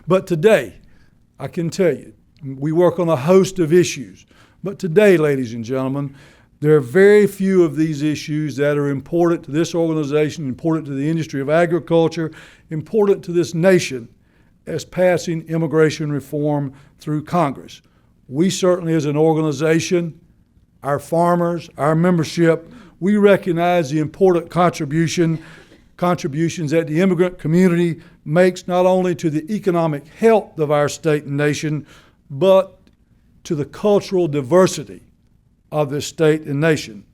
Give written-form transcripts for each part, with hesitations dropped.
But today, I can tell you, we work on a host of issues. But today, ladies and gentlemen, there are very few of these issues that are important to this organization, important to the industry of agriculture, important to this nation as passing immigration reform through Congress. We certainly, as an organization, our farmers, our membership, we recognize the important contributions that the immigrant community makes not only to the economic health of our state and nation, but to the cultural diversity of this state and nation.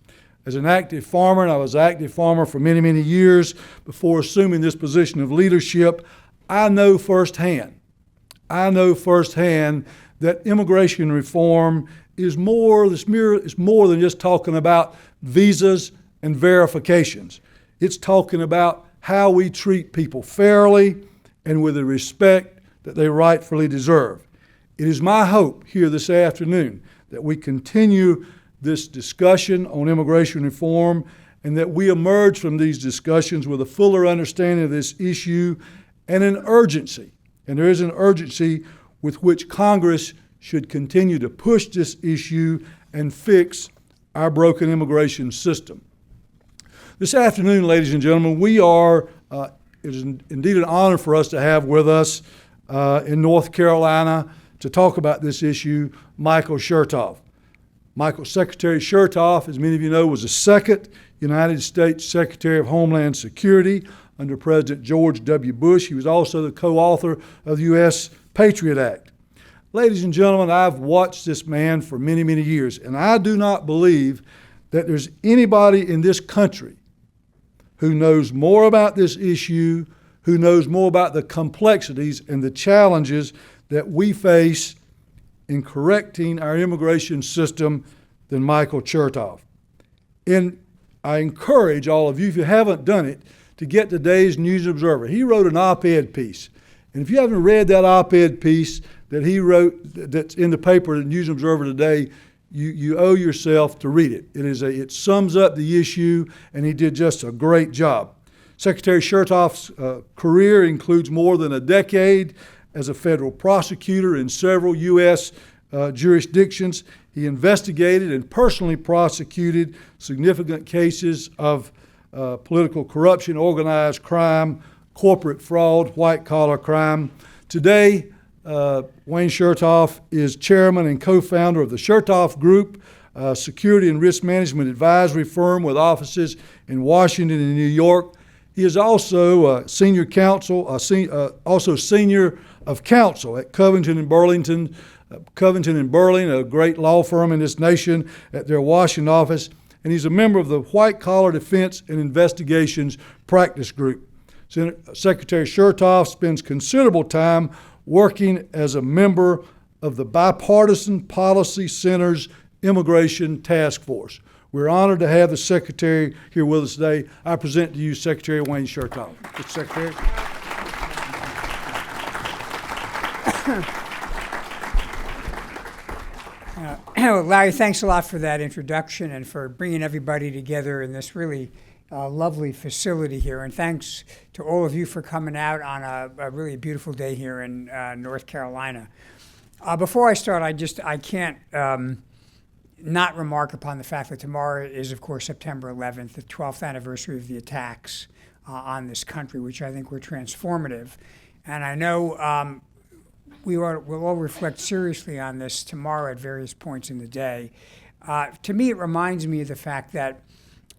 As an active farmer, and I was an active farmer for many, many years before assuming this position of leadership, I know firsthand that immigration reform is more than just talking about visas and verifications. It's talking about how we treat people fairly and with the respect that they rightfully deserve. It is my hope here this afternoon that we continue this discussion on immigration reform and that we emerge from these discussions with a fuller understanding of this issue and an urgency. And there is an urgency with which Congress should continue to push this issue and fix our broken immigration system. This afternoon, ladies and gentlemen, it is indeed an honor for us to have with us in North Carolina to talk about this issue, Michael Chertoff. Secretary Chertoff, as many of you know, was the second United States Secretary of Homeland Security under President George W. Bush. He was also the co-author of the U.S. Patriot Act. Ladies and gentlemen, I've watched this man for many, many years, and I do not believe that there's anybody in this country who knows more about this issue, who knows more about the complexities and the challenges that we face in correcting our immigration system than Michael Chertoff. And I encourage all of you, if you haven't done it, to get today's News Observer. He wrote an op-ed piece. And if you haven't read that op-ed piece that he wrote that's in the paper, the News Observer today, you owe yourself to read it. It sums up the issue, and he did just a great job. Secretary Chertoff's career includes more than a decade as a federal prosecutor in several U.S. Jurisdictions. He investigated and personally prosecuted significant cases of political corruption, organized crime, corporate fraud, white-collar crime. Today, Wayne Chertoff is chairman and co-founder of the Chertoff Group, a security and risk management advisory firm with offices in Washington and New York. He is also senior of counsel at Covington and Burling, a great law firm in this nation, at their Washington office. And he's a member of the White Collar Defense and Investigations Practice Group. Secretary Chertoff spends considerable time working as a member of the Bipartisan Policy Center's Immigration Task Force. We're honored to have the Secretary here with us today. I present to you Secretary Wayne Chertoff. Mr. Secretary. Larry, thanks a lot for that introduction and for bringing everybody together in this really lovely facility here. And thanks to all of you for coming out on a really beautiful day here in North Carolina. Before I start, I can't not remark upon the fact that tomorrow is, of course, September 11th, the 12th anniversary of the attacks on this country, which I think were transformative. And I know we'll all reflect seriously on this tomorrow at various points in the day. To me, it reminds me of the fact that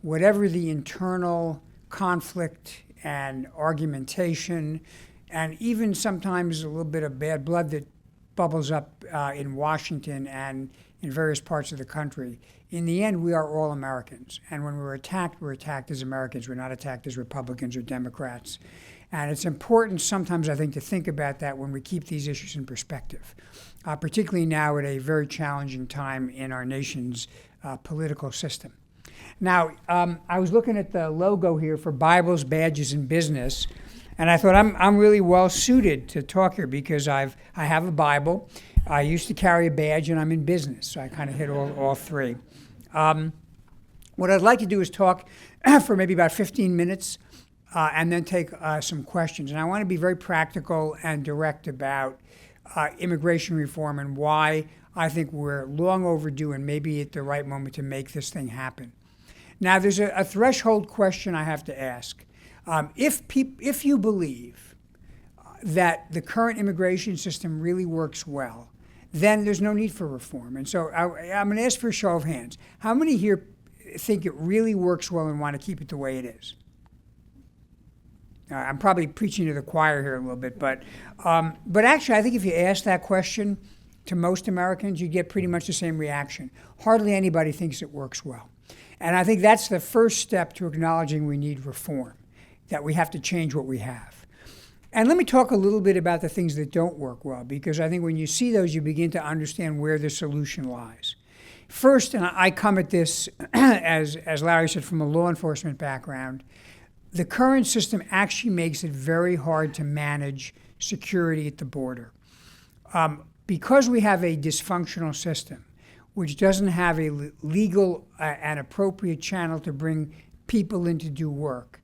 whatever the internal conflict and argumentation, and even sometimes a little bit of bad blood that bubbles up in Washington and in various parts of the country, in the end, we are all Americans. And when we're attacked as Americans. We're not attacked as Republicans or Democrats. And it's important sometimes, I think, to think about that when we keep these issues in perspective, particularly now at a very challenging time in our nation's political system. Now, I was looking at the logo here for Bibles, Badges, and Business, and I thought I'm really well suited to talk here because I have a Bible, I used to carry a badge, and I'm in business, so I kind of hit all three. What I'd like to do is talk for maybe about 15 minutes and then take some questions. And I want to be very practical and direct about immigration reform and why I think we're long overdue and maybe at the right moment to make this thing happen. Now, there's a threshold question I have to ask. If you believe that the current immigration system really works well, then there's no need for reform. And so I'm going to ask for a show of hands. How many here think it really works well and want to keep it the way it is? I'm probably preaching to the choir here a little bit, but actually I think if you ask that question to most Americans, you get pretty much the same reaction. Hardly anybody thinks it works well. And I think that's the first step to acknowledging we need reform, that we have to change what we have. And let me talk a little bit about the things that don't work well, because I think when you see those, you begin to understand where the solution lies. First, and I come at this, as Larry said, from a law enforcement background, the current system actually makes it very hard to manage security at the border. Because we have a dysfunctional system, which doesn't have a legal and appropriate channel to bring people in to do work,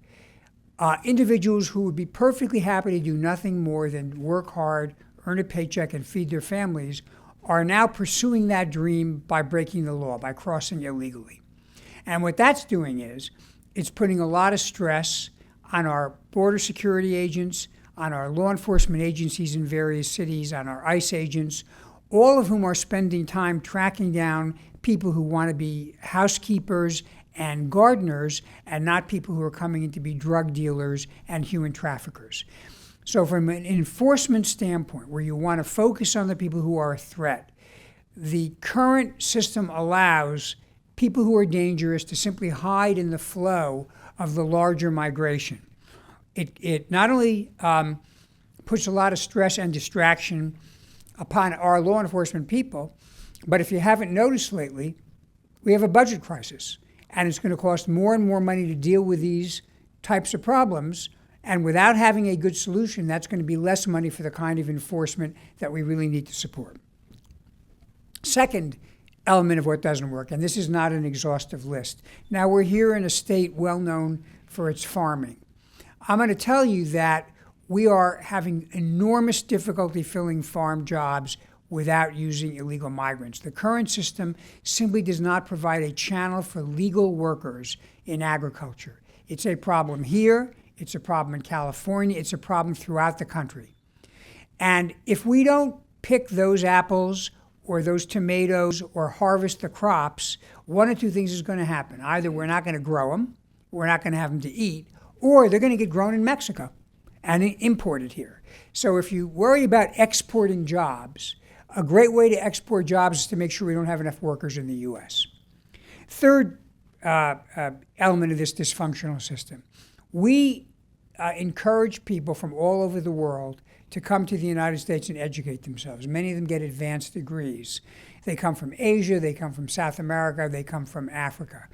individuals who would be perfectly happy to do nothing more than work hard, earn a paycheck, and feed their families are now pursuing that dream by breaking the law, by crossing illegally. And what that's doing is it's putting a lot of stress on our border security agents, on our law enforcement agencies in various cities, on our ICE agents, all of whom are spending time tracking down people who want to be housekeepers and gardeners and not people who are coming in to be drug dealers and human traffickers. So from an enforcement standpoint, where you want to focus on the people who are a threat, the current system allows people who are dangerous to simply hide in the flow of the larger migration. It not only puts a lot of stress and distraction upon our law enforcement people, but if you haven't noticed lately, we have a budget crisis, and it's going to cost more and more money to deal with these types of problems. And without having a good solution, that's going to be less money for the kind of enforcement that we really need to support. Second element of what doesn't work, and this is not an exhaustive list. Now, we're here in a state well known for its farming. I'm going to tell you that we are having enormous difficulty filling farm jobs without using illegal migrants. The current system simply does not provide a channel for legal workers in agriculture. It's a problem here. It's a problem in California. It's a problem throughout the country. And if we don't pick those apples or those tomatoes or harvest the crops, one of two things is going to happen. Either we're not going to grow them, we're not going to have them to eat, or they're going to get grown in Mexico and imported here. So if you worry about exporting jobs, a great way to export jobs is to make sure we don't have enough workers in the U.S. Third element of this dysfunctional system. We encourage people from all over the world to come to the United States and educate themselves. Many of them get advanced degrees. They come from Asia, they come from South America, they come from Africa.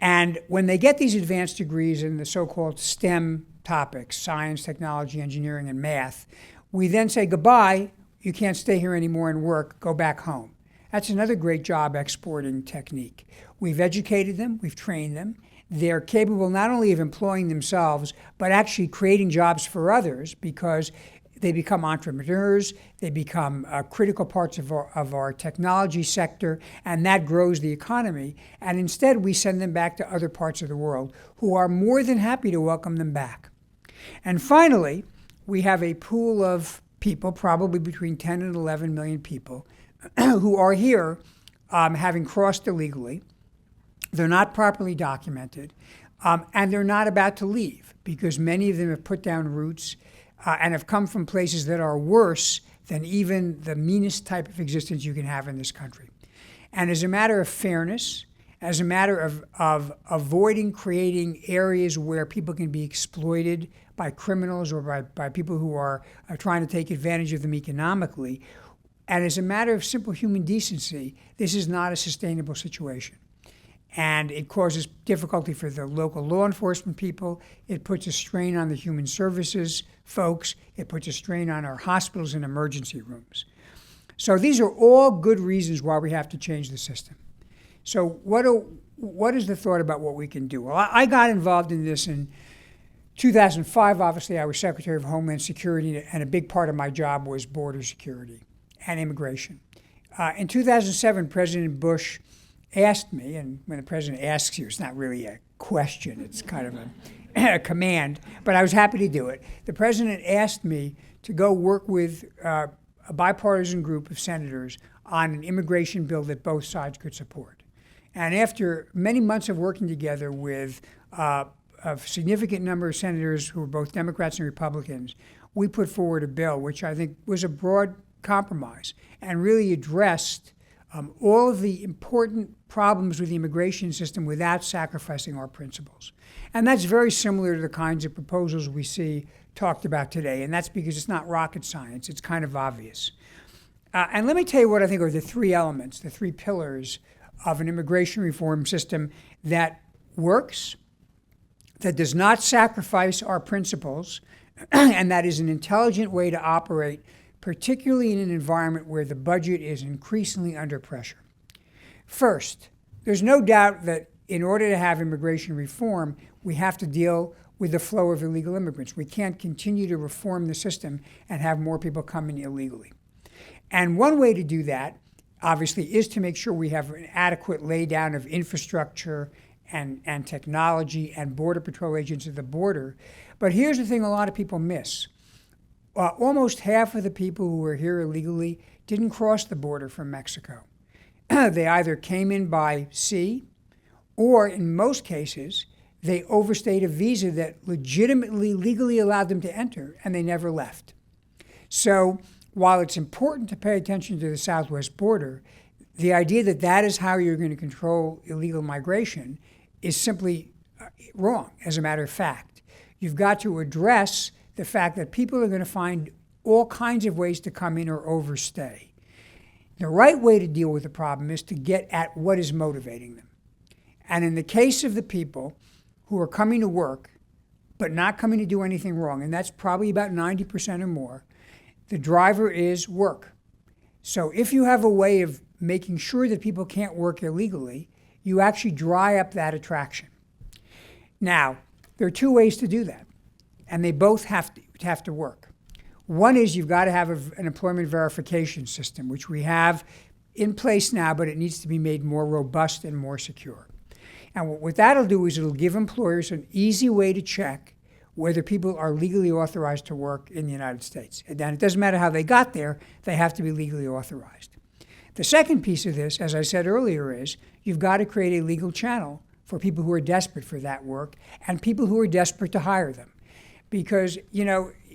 And when they get these advanced degrees in the so-called STEM topics, science, technology, engineering, and math, we then say, goodbye, you can't stay here anymore and work, go back home. That's another great job exporting technique. We've educated them, we've trained them. They're capable not only of employing themselves, but actually creating jobs for others because they become entrepreneurs, they become critical parts of our technology sector, and that grows the economy. And instead, we send them back to other parts of the world who are more than happy to welcome them back. And finally, we have a pool of people, probably between 10 and 11 million people, who are here having crossed illegally. They're not properly documented, and they're not about to leave because many of them have put down roots and have come from places that are worse than even the meanest type of existence you can have in this country. And as a matter of fairness, as a matter of avoiding creating areas where people can be exploited by criminals or by people who are trying to take advantage of them economically, and as a matter of simple human decency, this is not a sustainable situation. And it causes difficulty for the local law enforcement people. It puts a strain on the human services folks. It puts a strain on our hospitals and emergency rooms. So these are all good reasons why we have to change the system. So what is the thought about what we can do? Well, I got involved in this in 2005, obviously, I was Secretary of Homeland Security, and a big part of my job was border security and immigration. In 2007, President Bush asked me, and when the president asks you, it's not really a question, it's kind of a command, but I was happy to do it. The president asked me to go work with a bipartisan group of senators on an immigration bill that both sides could support. And after many months of working together with a significant number of senators who were both Democrats and Republicans, we put forward a bill which I think was a broad compromise and really addressed all of the important problems with the immigration system without sacrificing our principles. And that's very similar to the kinds of proposals we see talked about today, and that's because it's not rocket science, it's kind of obvious. And let me tell you what I think are the three elements, the three pillars of an immigration reform system that works, that does not sacrifice our principles, and that is an intelligent way to operate, particularly in an environment where the budget is increasingly under pressure. First, there's no doubt that in order to have immigration reform, we have to deal with the flow of illegal immigrants. We can't continue to reform the system and have more people coming illegally. And one way to do that, obviously, is to make sure we have an adequate laydown of infrastructure and technology and Border Patrol agents at the border. But here's the thing a lot of people miss. Almost half of the people who were here illegally didn't cross the border from Mexico. They either came in by sea, or in most cases, they overstayed a visa that legitimately, legally allowed them to enter, and they never left. So while it's important to pay attention to the southwest border, the idea that that is how you're going to control illegal migration is simply wrong, as a matter of fact. You've got to address the fact that people are going to find all kinds of ways to come in or overstay. The right way to deal with the problem is to get at what is motivating them. And in the case of the people who are coming to work but not coming to do anything wrong, and that's probably about 90% or more, the driver is work. So if you have a way of making sure that people can't work illegally, you actually dry up that attraction. Now, there are two ways to do that, and they both have to work. One is you've got to have an employment verification system, which we have in place now, but it needs to be made more robust and more secure. And what that'll do is it'll give employers an easy way to check whether people are legally authorized to work in the United States. And it doesn't matter how they got there, they have to be legally authorized. The second piece of this, as I said earlier, is you've got to create a legal channel for people who are desperate for that work and people who are desperate to hire them. Because,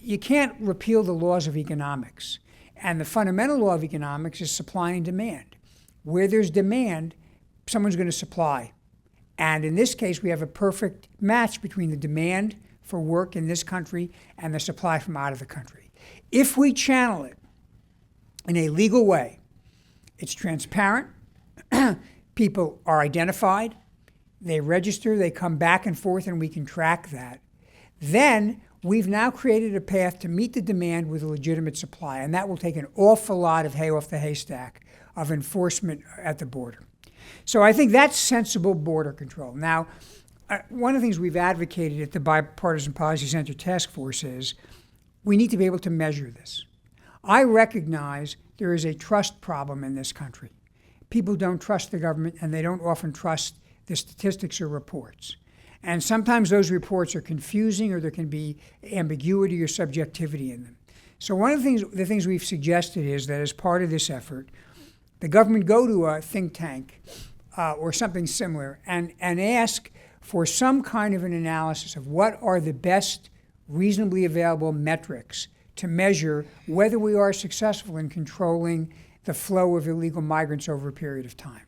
you can't repeal the laws of economics. And the fundamental law of economics is supply and demand. Where there's demand, someone's going to supply. And in this case, we have a perfect match between the demand for work in this country and the supply from out of the country. If we channel it in a legal way, it's transparent, people are identified, they register, they come back and forth, and we can track that. Then we've now created a path to meet the demand with a legitimate supply, and that will take an awful lot of hay off the haystack of enforcement at the border. So I think that's sensible border control. Now, one of the things we've advocated at the Bipartisan Policy Center Task Force is we need to be able to measure this. I recognize there is a trust problem in this country. People don't trust the government, and they don't often trust the statistics or reports. And sometimes those reports are confusing, or there can be ambiguity or subjectivity in them. So one of the things we've suggested is that as part of this effort, the government go to a think tank or something similar and ask for some kind of an analysis of what are the best reasonably available metrics to measure whether we are successful in controlling the flow of illegal migrants over a period of time.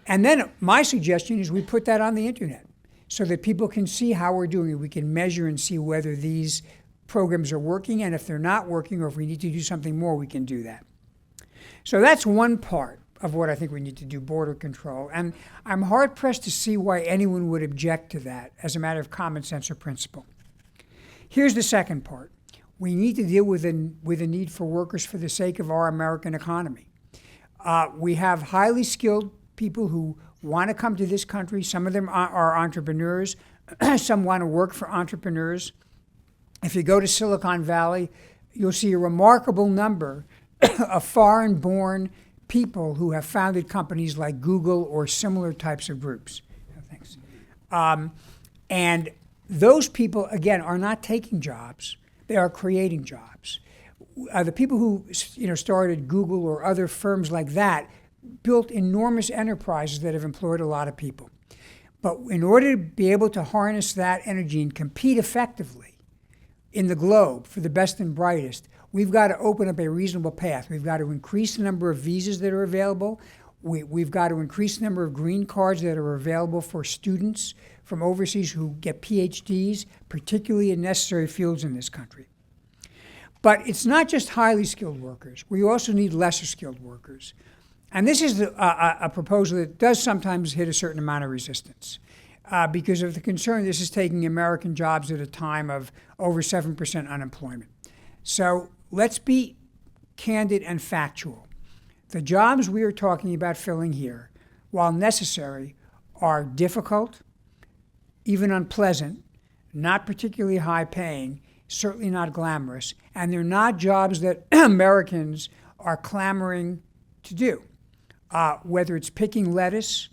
And then my suggestion is we put that on the internet so that people can see how we're doing it. We can measure and see whether these programs are working, and if they're not working or if we need to do something more, we can do that. So that's one part of what I think we need to do, border control. And I'm hard-pressed to see why anyone would object to that as a matter of common sense or principle. Here's the second part. We need to deal with the need for workers for the sake of our American economy. We have highly skilled people who want to come to this country. Some of them are entrepreneurs. some want to work for entrepreneurs. If you go to Silicon Valley, you'll see a remarkable number of foreign-born people who have founded companies like Google or similar types of groups. Thanks. And those people, again, are not taking jobs. They are creating jobs. The people who started Google or other firms like that built enormous enterprises that have employed a lot of people. But in order to be able to harness that energy and compete effectively in the globe for the best and brightest, we've got to open up a reasonable path. We've got to increase the number of visas that are available. We've got to increase the number of green cards that are available for students from overseas who get PhDs, particularly in necessary fields in this country. But it's not just highly skilled workers. We also need lesser skilled workers. And this is a proposal that does sometimes hit a certain amount of resistance because of the concern this is taking American jobs at a time of over 7% unemployment. So let's be candid and factual. The jobs we are talking about filling here, while necessary, are difficult, even unpleasant, not particularly high paying, certainly not glamorous, and they're not jobs that Americans are clamoring to do. Whether it's picking lettuce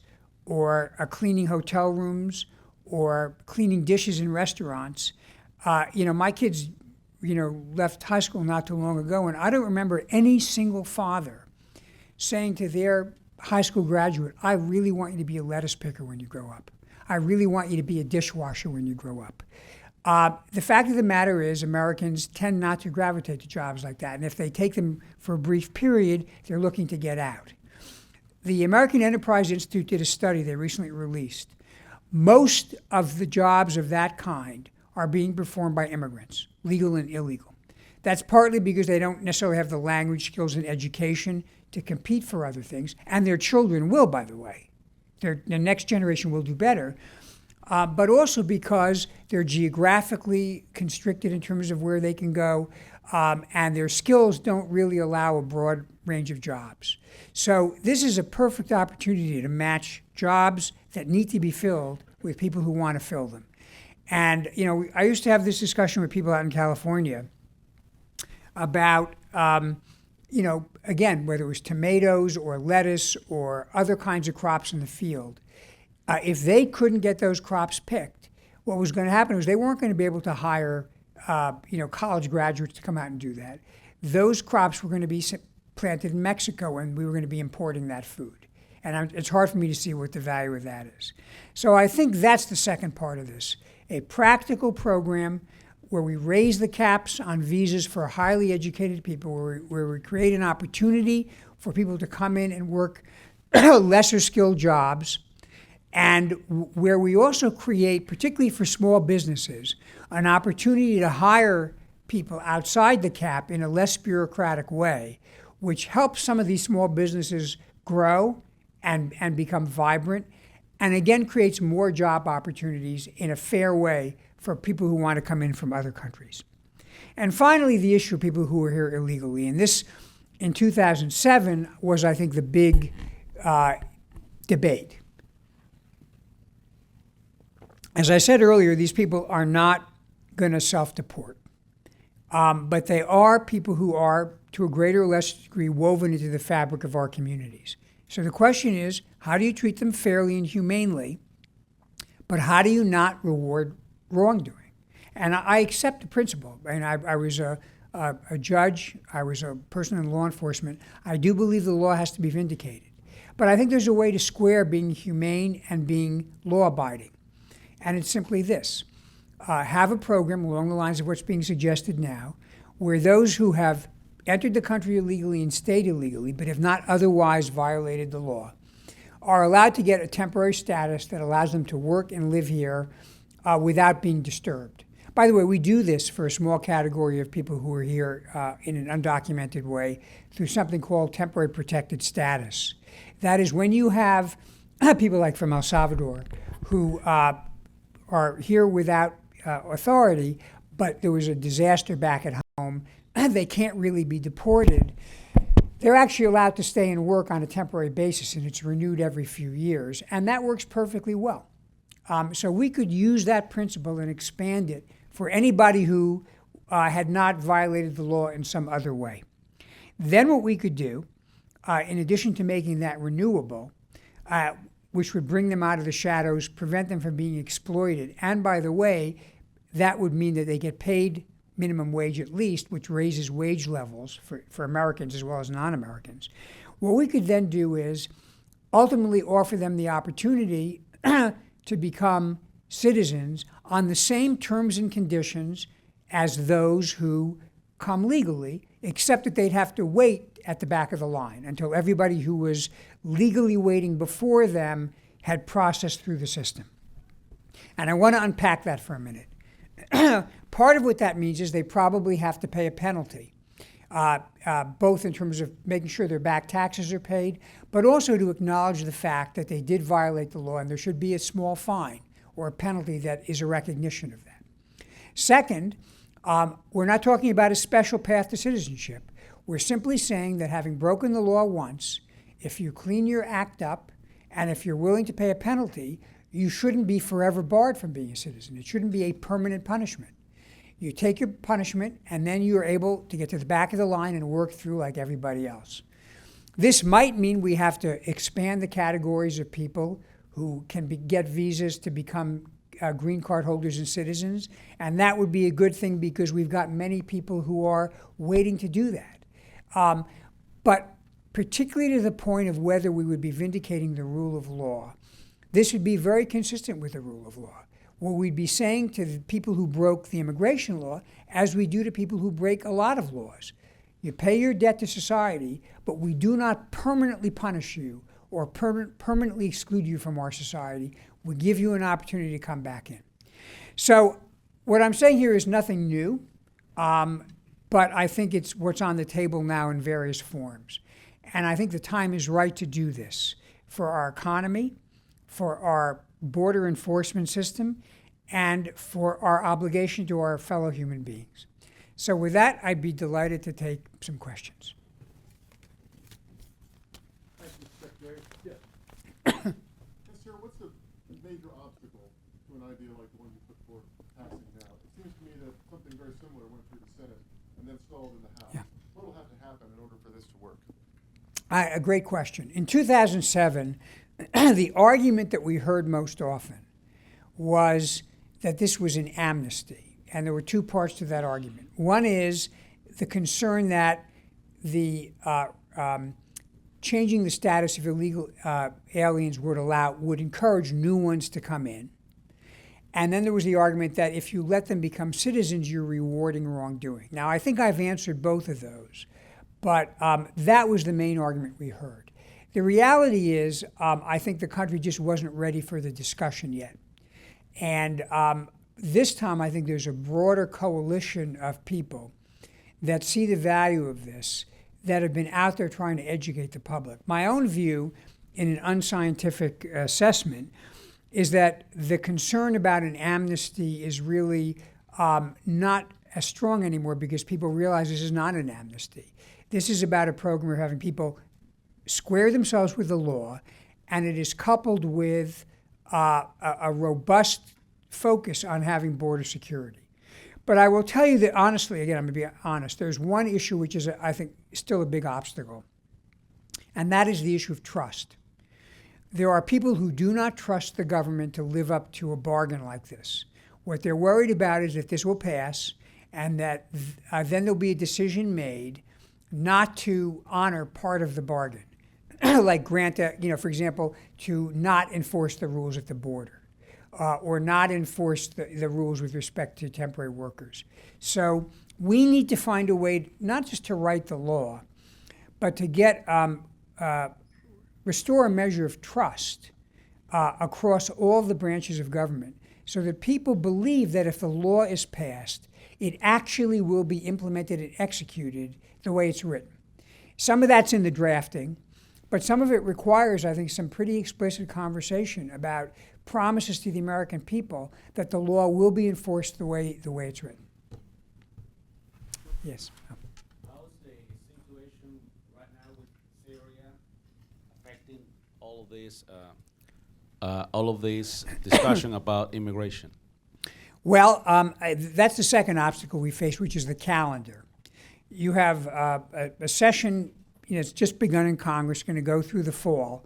or cleaning hotel rooms or cleaning dishes in restaurants. My kids, left high school not too long ago, and I don't remember any single father saying to their high school graduate, I really want you to be a lettuce picker when you grow up. I really want you to be a dishwasher when you grow up. The fact of the matter is Americans tend not to gravitate to jobs like that, and if they take them for a brief period, they're looking to get out. The American Enterprise Institute did a study they recently released. Most of the jobs of that kind are being performed by immigrants, legal and illegal. That's partly because they don't necessarily have the language skills and education to compete for other things, and their children will, by the way. The next generation will do better, but also because they're geographically constricted in terms of where they can go, and their skills don't really allow a broad range of jobs. So this is a perfect opportunity to match jobs that need to be filled with people who want to fill them. And, I used to have this discussion with people out in California about, again, whether it was tomatoes or lettuce or other kinds of crops in the field. If they couldn't get those crops picked, what was going to happen was they weren't going to be able to hire, college graduates to come out and do that. Those crops were going to be planted in Mexico, and we were going to be importing that food. And it's hard for me to see what the value of that is. So I think that's the second part of this, a practical program where we raise the caps on visas for highly educated people, where we create an opportunity for people to come in and work lesser skilled jobs, and where we also create, particularly for small businesses, an opportunity to hire people outside the cap in a less bureaucratic way, which helps some of these small businesses grow and become vibrant, and again creates more job opportunities in a fair way for people who want to come in from other countries. And finally, the issue of people who are here illegally. And this, in 2007, was, I think, the big debate. As I said earlier, these people are not going to self-deport. But they are people who are, to a greater or less degree, woven into the fabric of our communities. So the question is, how do you treat them fairly and humanely, but how do you not reward wrongdoing? And I accept the principle. I mean, I was a judge. I was a person in law enforcement. I do believe the law has to be vindicated. But I think there's a way to square being humane and being law-abiding. And it's simply this. Have a program along the lines of what's being suggested now, where those who have entered the country illegally and stayed illegally, but have not otherwise violated the law, are allowed to get a temporary status that allows them to work and live here without being disturbed. By the way, we do this for a small category of people who are here in an undocumented way through something called temporary protected status. That is, when you have people like from El Salvador who are here without authority, but there was a disaster back at home, they can't really be deported. They're actually allowed to stay and work on a temporary basis, and it's renewed every few years, and that works perfectly well. So we could use that principle and expand it for anybody who had not violated the law in some other way. Then what we could do, in addition to making that renewable, which would bring them out of the shadows, prevent them from being exploited, and by the way, that would mean that they get paid minimum wage at least, which raises wage levels for Americans as well as non-Americans. What we could then do is ultimately offer them the opportunity to become citizens on the same terms and conditions as those who come legally, except that they'd have to wait at the back of the line until everybody who was legally waiting before them had processed through the system. And I want to unpack that for a minute. Part of what that means is they probably have to pay a penalty, both in terms of making sure their back taxes are paid, but also to acknowledge the fact that they did violate the law, and there should be a small fine or a penalty that is a recognition of that. Second, we're not talking about a special path to citizenship. We're simply saying that having broken the law once, if you clean your act up, and if you're willing to pay a penalty, you shouldn't be forever barred from being a citizen. It shouldn't be a permanent punishment. You take your punishment, and then you're able to get to the back of the line and work through like everybody else. This might mean we have to expand the categories of people who can get visas to become green card holders and citizens, and that would be a good thing because we've got many people who are waiting to do that. But particularly to the point of whether we would be vindicating the rule of law, this would be very consistent with the rule of law. What we'd be saying to the people who broke the immigration law, as we do to people who break a lot of laws, you pay your debt to society, but we do not permanently punish you or permanently exclude you from our society. We give you an opportunity to come back in. So what I'm saying here is nothing new, but I think it's what's on the table now in various forms. And I think the time is right to do this for our economy, for our border enforcement system, and for our obligation to our fellow human beings. So with that, I'd be delighted to take some questions. Thank you, Secretary. Yes. Yes, sir, what's the major obstacle to an idea like the one you put forth passing now? It seems to me that something very similar went through the Senate and then stalled in the House. Yeah. What will have to happen in order for this to work? A great question. In 2007, the argument that we heard most often was that this was an amnesty. And there were two parts to that argument. One is the concern that the changing the status of illegal aliens would encourage new ones to come in. And then there was the argument that if you let them become citizens, you're rewarding wrongdoing. Now, I think I've answered both of those, but that was the main argument we heard. The reality is, I think the country just wasn't ready for the discussion yet. And this time, I think there's a broader coalition of people that see the value of this, that have been out there trying to educate the public. My own view, in an unscientific assessment, is that the concern about an amnesty is really not as strong anymore because people realize this is not an amnesty. This is about a program of having people square themselves with the law, and it is coupled with a robust focus on having border security. But I will tell you that honestly, again, I'm going to be honest, there's one issue which is, I think, still a big obstacle, and that is the issue of trust. There are people who do not trust the government to live up to a bargain like this. What they're worried about is that this will pass and that then there'll be a decision made not to honor part of the bargain, like grant, for example, to not enforce the rules at the border or not enforce the rules with respect to temporary workers. So we need to find a way not just to write the law, but to get restore a measure of trust across all the branches of government so that people believe that if the law is passed, it actually will be implemented and executed the way it's written. Some of that's in the drafting, but some of it requires, I think, some pretty explicit conversation about promises to the American people that the law will be enforced the way it's written. Yes. How is the situation right now with Syria affecting all of this all of this discussion about immigration? Well, that's the second obstacle we face, which is the calendar. You have a session, it's just begun in Congress, going to go through the fall.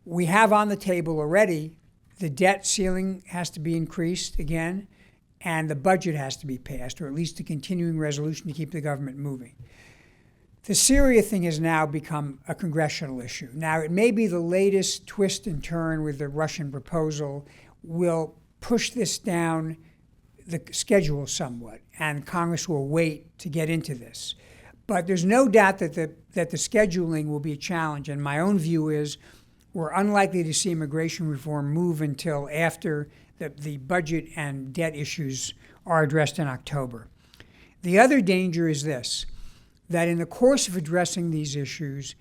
We have on the table already the debt ceiling has to be increased again, and the budget has to be passed, or at least a continuing resolution to keep the government moving. The Syria thing has now become a congressional issue. Now, it may be the latest twist and turn with the Russian proposal will push this down the schedule somewhat, and Congress will wait to get into this. But there's no doubt that the scheduling will be a challenge, and my own view is we're unlikely to see immigration reform move until after the budget and debt issues are addressed in October. The other danger is this, that in the course of addressing these issues,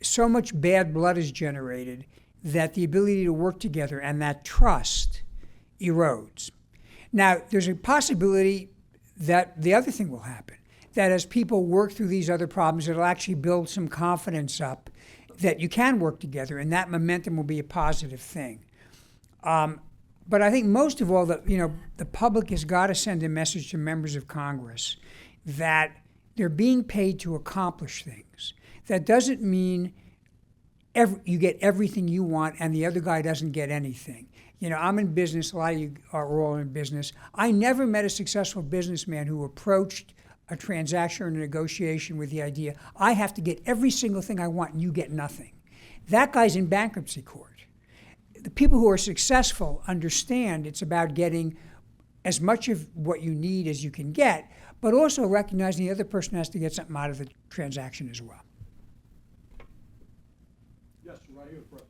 so much bad blood is generated that the ability to work together and that trust erodes. Now, there's a possibility that the other thing will happen, that as people work through these other problems, it'll actually build some confidence up that you can work together, and that momentum will be a positive thing. But I think most of all, the public has got to send a message to members of Congress that they're being paid to accomplish things. That doesn't mean you get everything you want and the other guy doesn't get anything. I'm in business, a lot of you are all in business. I never met a successful businessman who approached a transaction or a negotiation with the idea, I have to get every single thing I want and you get nothing. That guy's in bankruptcy court. The people who are successful understand it's about getting as much of what you need as you can get, but also recognizing the other person has to get something out of the transaction as well. Yes, right here, Fred.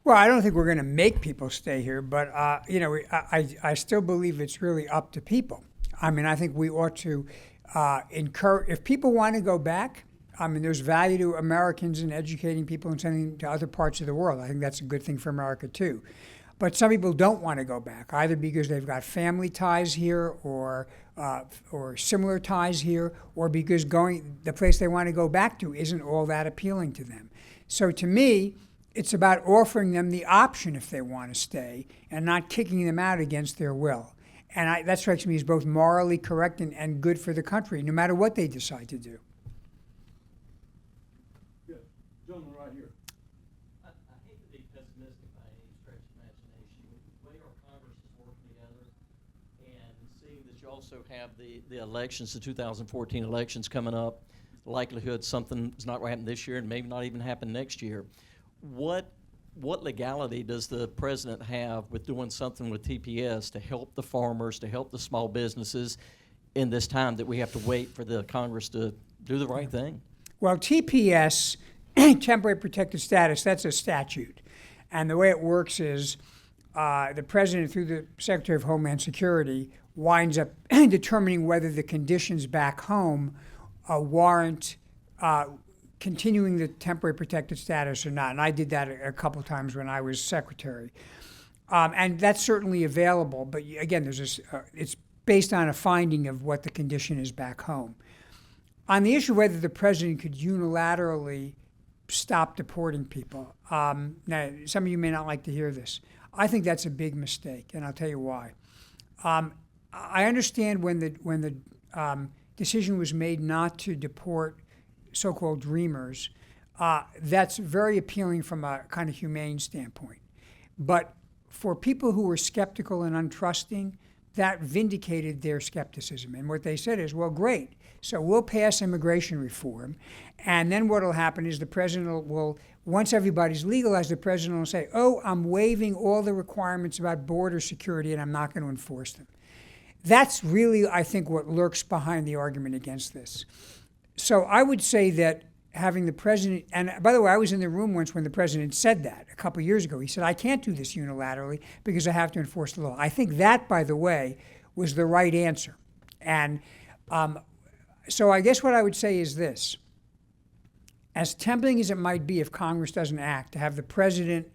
Well, I don't think we're going to make people stay here, but I still believe it's really up to people. I mean, I think we ought to encourage, if people want to go back, I mean, there's value to Americans in educating people and sending them to other parts of the world. I think that's a good thing for America, too. But some people don't want to go back, either because they've got family ties here or similar ties here, or because the place they want to go back to isn't all that appealing to them. So to me, it's about offering them the option if they want to stay and not kicking them out against their will. And that strikes me as both morally correct and good for the country, no matter what they decide to do. Yes, gentleman right here. I hate to be pessimistic by any stretch of imagination. The way our Congress is working together and seeing that you also have the elections, the 2014 elections coming up, the likelihood something is not going to happen this year and maybe not even happen next year. What legality does the president have with doing something with TPS to help the farmers, to help the small businesses in this time that we have to wait for the Congress to do the right thing? Well, TPS, temporary protected status, that's a statute. And the way it works is the president, through the Secretary of Homeland Security, winds up determining whether the conditions back home warrant continuing the temporary protected status or not. And I did that a couple of times when I was secretary. And that's certainly available, but again, it's based on a finding of what the condition is back home. On the issue of whether the president could unilaterally stop deporting people, now some of you may not like to hear this. I think that's a big mistake, and I'll tell you why. I understand when the decision was made not to deport so-called dreamers, that's very appealing from a kind of humane standpoint. But for people who were skeptical and untrusting, that vindicated their skepticism. And what they said is, well, great. So we'll pass immigration reform, and then what will happen is the president will, once everybody's legalized, the president will say, oh, I'm waiving all the requirements about border security and I'm not going to enforce them. That's really, I think, what lurks behind the argument against this. So I would say that having the president, and by the way, I was in the room once when the president said that a couple of years ago. He said, I can't do this unilaterally because I have to enforce the law. I think that, by the way, was the right answer. And so I guess what I would say is this. As tempting as it might be if Congress doesn't act, to have the president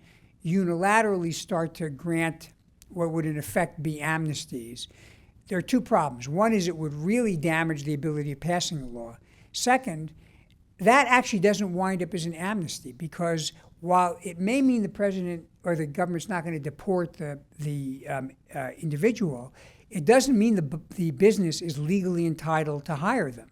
unilaterally start to grant what would in effect be amnesties, there are two problems. One is it would really damage the ability of passing the law. Second, that actually doesn't wind up as an amnesty because while it may mean the president or the government's not going to deport the individual, it doesn't mean the business is legally entitled to hire them.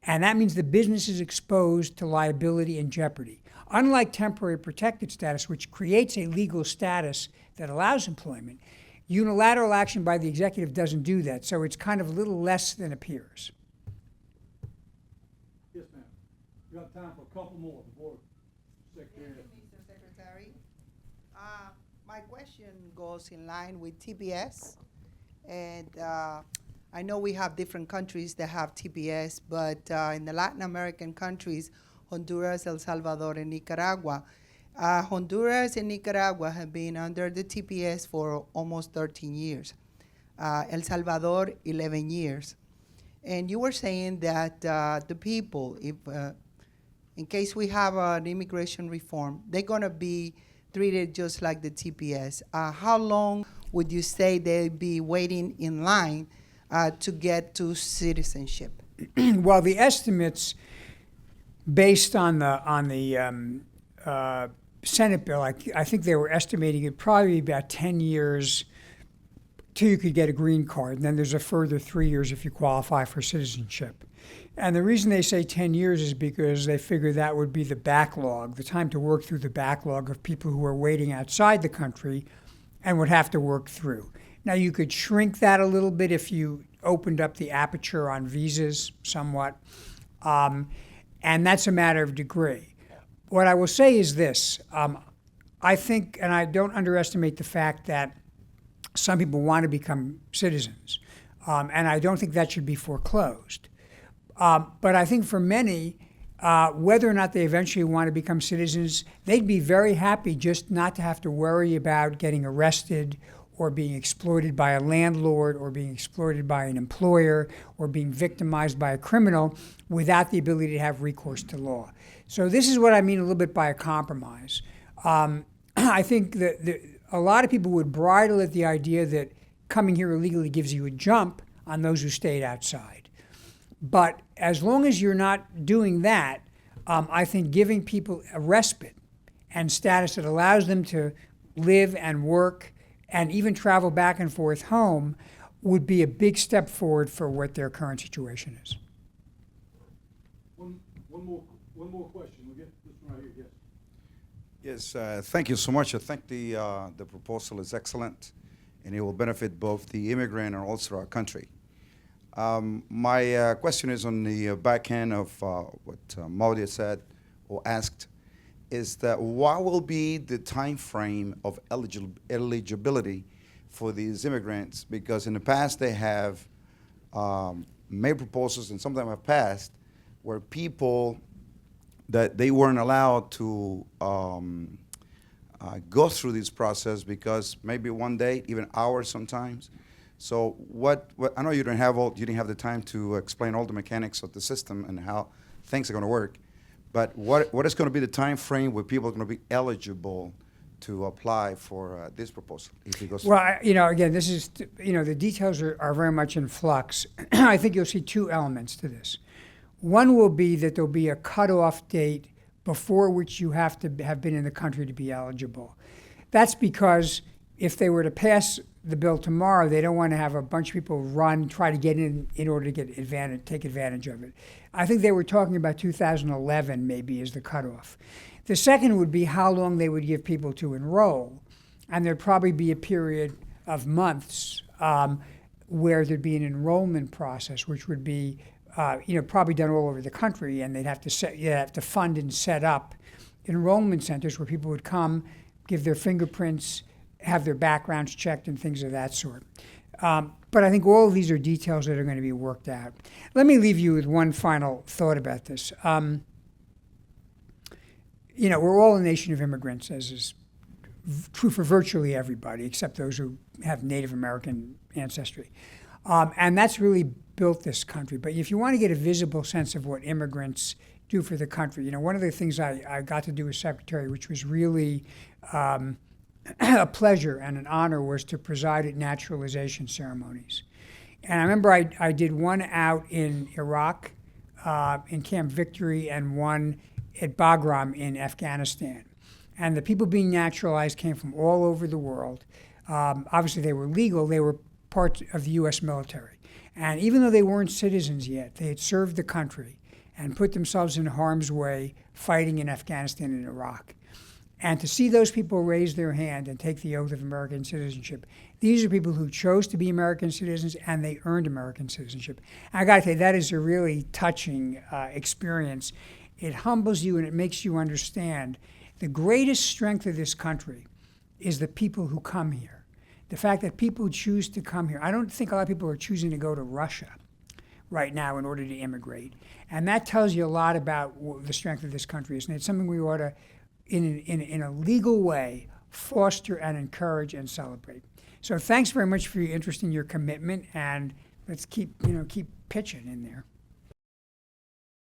And that means the business is exposed to liability and jeopardy. Unlike temporary protected status, which creates a legal status that allows employment, unilateral action by the executive doesn't do that. So it's kind of a little less than appears. Yes, ma'am. We got time for a couple more before Secretary. Thank you, Mr. Secretary. My question goes in line with TPS. And I know we have different countries that have TPS, but in the Latin American countries, Honduras, El Salvador, and Nicaragua, Honduras and Nicaragua have been under the TPS for almost 13 years. El Salvador, 11 years. And you were saying that the people, if in case we have an immigration reform, they're going to be treated just like the TPS. How long would you say they'd be waiting in line to get to citizenship? Well, the estimates based on the Senate bill, I think they were estimating it probably about 10 years till you could get a green card. And then there's a further 3 years if you qualify for citizenship. And the reason they say 10 years is because they figure that would be the backlog, the time to work through the backlog of people who are waiting outside the country and would have to work through. Now, you could shrink that a little bit if you opened up the aperture on visas somewhat. And that's a matter of degree. What I will say is this. I think, and I don't underestimate the fact that some people want to become citizens. And I don't think that should be foreclosed. But I think for many, whether or not they eventually want to become citizens, they'd be very happy just not to have to worry about getting arrested or being exploited by a landlord or being exploited by an employer or being victimized by a criminal without the ability to have recourse to law. So this is what I mean a little bit by a compromise. I think that a lot of people would bridle at the idea that coming here illegally gives you a jump on those who stayed outside. But as long as you're not doing that, I think giving people a respite and status that allows them to live and work and even travel back and forth home would be a big step forward for what their current situation is. One more question. We'll get this one right here. Yes. Yes, thank you so much. I think the proposal is excellent, and it will benefit both the immigrant and also our country. My question is on the back end of what Maudia said or asked, is that what will be the time frame of eligibility for these immigrants? Because in the past they have made proposals, and some of them have passed, where people that they weren't allowed to go through this process because maybe one day, even hours sometimes. So what I know you didn't have the time to explain all the mechanics of the system and how things are going to work, but what is going to be the time frame where people are going to be eligible to apply for this proposal if it goes through? Well, again, this is, the details are very much in flux. I think you'll see two elements to this. One will be that there'll be a cutoff date before which you have to have been in the country to be eligible. That's because if they were to pass the bill tomorrow, they don't want to have a bunch of people try to get in order to take advantage of it. I think they were talking about 2011 maybe as the cutoff. The second would be how long they would give people to enroll. And there'd probably be a period of months where there'd be an enrollment process, which would be probably done all over the country, and you'd have to fund and set up enrollment centers where people would come, give their fingerprints, have their backgrounds checked, and things of that sort. But I think all of these are details that are going to be worked out. Let me leave you with one final thought about this. We're all a nation of immigrants, as is true for virtually everybody, except those who have Native American ancestry. And that's really built this country. But if you want to get a visible sense of what immigrants do for the country, one of the things I got to do as secretary, which was really a pleasure and an honor, was to preside at naturalization ceremonies. And I remember I did one out in Iraq, in Camp Victory, and one at Bagram in Afghanistan. And the people being naturalized came from all over the world. Obviously, they were legal. They were part of the U.S. military. And even though they weren't citizens yet, they had served the country and put themselves in harm's way fighting in Afghanistan and Iraq. And to see those people raise their hand and take the oath of American citizenship, these are people who chose to be American citizens, and they earned American citizenship. And I got to tell you, that is a really touching experience. It humbles you and it makes you understand the greatest strength of this country is the people who come here. The fact that people choose to come here. I don't think a lot of people are choosing to go to Russia right now in order to immigrate. And that tells you a lot about the strength of this country. And it's something we ought to, in a legal way, foster and encourage and celebrate. So thanks very much for your interest and your commitment, and let's keep pitching in there.